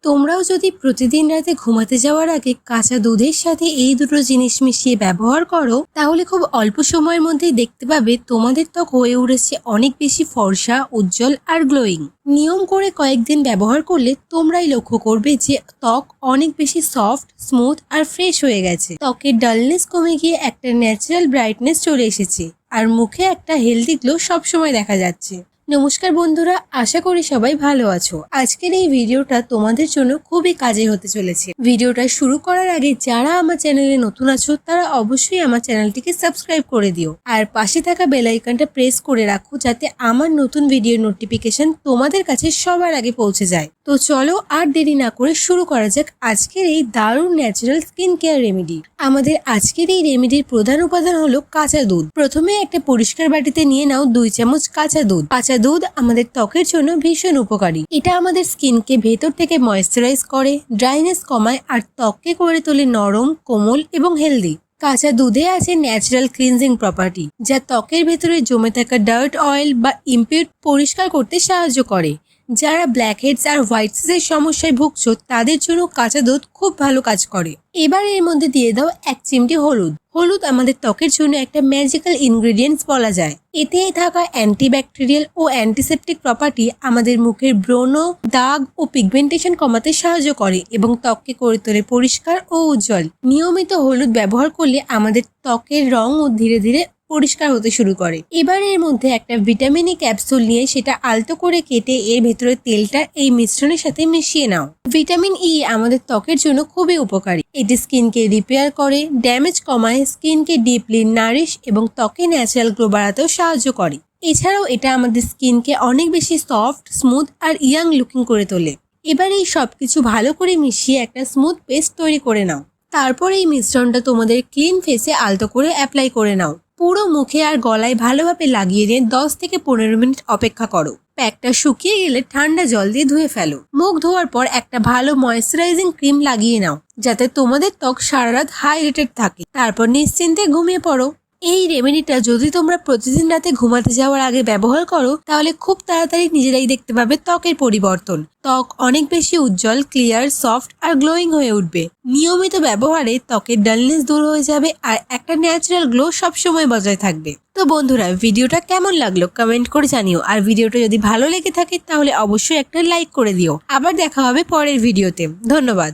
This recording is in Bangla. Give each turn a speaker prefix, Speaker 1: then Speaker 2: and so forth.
Speaker 1: তোমরাও যদি প্রতিদিন রাতে ঘুমাতে যাওয়ার আগে কাঁচা দুধের সাথে এই দুটো জিনিস মিশিয়ে ব্যবহার করো, তাহলে খুব অল্প সময়ের মধ্যেই দেখতে পাবে তোমাদের ত্বক হয়ে উঠেছে অনেক বেশি ফর্সা, উজ্জ্বল আর গ্লোয়িং। নিয়ম করে কয়েকদিন ব্যবহার করলে তোমরাই লক্ষ্য করবে যে ত্বক অনেক বেশি সফট, স্মুথ আর ফ্রেশ হয়ে গেছে। ত্বকের ডালনেস কমে গিয়ে একটা ন্যাচারাল ব্রাইটনেস চলে এসেছে আর মুখে একটা হেলদি গ্লো সবসময় দেখা যাচ্ছে। নমস্কার বন্ধুরা, আশা করি সবাই ভালো আছো। আজকের এই ভিডিওটা তোমাদের জন্য খুবই কাজের হতে চলেছে। ভিডিওটা শুরু করার আগে যারা আমার চ্যানেলে নতুন আছো তারা অবশ্যই আমার চ্যানেলটিকে সাবস্ক্রাইব করে দিও আর পাশে থাকা বেল আইকনটা প্রেস করে রাখো যাতে আমার নতুন ভিডিওর নোটিফিকেশন তোমাদের কাছে সবার আগে পৌঁছে যায়। তো চলো আর দেরি না করে শুরু করা যাক আজকের এই দারুণ ন্যাচারাল স্কিন কেয়ার রেমেডি। আমাদের আজকের এই রেমেডির প্রধান উপাদান হলো কাঁচা দুধ। প্রথমে একটা পরিষ্কার বাটিতে নিয়ে নাও 2 চামচ কাঁচা দুধ। কাঁচা দুধ আমাদের ত্বকের জন্য ভীষণ উপকারী। এটা আমাদের স্কিনকে ভেতর থেকে ময়েশ্চারাইজ করে, ড্রাইনেস কমায় আর ত্বককে করে তোলে নরম, কোমল এবং হেলদি। কাঁচা দুধে আছে ন্যাচারাল ক্লিনজিং প্রপার্টি, যা ত্বকের ভেতরে জমে থাকা ডার্ট, অয়েল বা ইমপিউর পরিষ্কার করতে সাহায্য করে। যারা ব্ল্যাক হেডস আর হোয়াইটস এর সমস্যায় ভুগছো তাদের জন্য কাঁচা দুধ খুব ভালো কাজ করে। এবার এর মধ্যে দিয়ে দাও 1 চিমটি হলুদ। হলুদ আমাদের ত্বকের জন্য একটা ম্যাজিক্যাল ইনগ্রেডিয়েন্টস বলা যায়। এতে থাকা অ্যান্টিব্যাকটেরিয়াল ও অ্যান্টিসেপটিক প্রপার্টি আমাদের মুখের ব্রণ, দাগ ও পিগমেন্টেশন কমাতে সাহায্য করে এবং ত্বককে করে তোলে পরিষ্কার ও উজ্জ্বল। নিয়মিত হলুদ ব্যবহার করলে আমাদের ত্বকের রঙও ধীরে ধীরে পরিষ্কার হতে শুরু করে। এবার এর মধ্যে একটা ভিটামিন ই ক্যাপসুল নিয়ে সেটা আলতো করে কেটে এর ভেতরে তেলটা এই মিশ্রণের সাথে মিশিয়ে নাও। ভিটামিন ই আমাদের ত্বকের জন্য খুবই উপকারী। এটি স্কিনকে রিপেয়ার করে, ড্যামেজ কমায়, স্কিনকে ডিপলি নারিশ এবং ত্বকে ন্যাচারাল গ্লো বাড়াতেও সাহায্য করে। এছাড়াও এটা আমাদের স্কিনকে অনেক বেশি সফট, স্মুথ আর ইয়াং লুকিং করে তোলে। এবার এই সবকিছু ভালো করে মিশিয়ে একটা স্মুথ পেস্ট তৈরি করে নাও। তারপর এই মিশ্রণটা তোমাদের ক্লিন ফেসে আলতো করে অ্যাপ্লাই করে নাও। পুরো মুখে আর গলায় ভালোভাবে লাগিয়ে নিয়ে 10 থেকে 15 মিনিট অপেক্ষা করো। প্যাকটা শুকিয়ে গেলে ঠান্ডা জল দিয়ে ধুয়ে ফেলো। মুখ ধোয়ার পর একটা ভালো ময়েশ্চারাইজিং ক্রিম লাগিয়ে নাও যাতে তোমাদের ত্বক সারা রাত হাইড্রেটেড থাকে। তারপর নিশ্চিন্তে ঘুমিয়ে পড়ো। এই রেমেডিটা যদি তোমরা প্রতিদিন রাতে ঘুমাতে যাওয়ার আগে ব্যবহার করো তাহলে খুব তাড়াতাড়ি নিজেরাই দেখতে পাবে ত্বকের পরিবর্তন। ত্বক অনেক বেশি উজ্জ্বল, ক্লিয়ার, সফট আর গ্লোয়িং হয়ে উঠবে। নিয়মিত ব্যবহারে ত্বকের ডালনেস দূর হয়ে যাবে আর একটা ন্যাচারাল গ্লো সবসময় বজায় থাকবে। তো বন্ধুরা, ভিডিওটা কেমন লাগলো কমেন্ট করে জানিও আর ভিডিওটা যদি ভালো লেগে থাকে তাহলে অবশ্যই একটা লাইক করে দিও। আবার দেখা হবে পরের ভিডিওতে। ধন্যবাদ।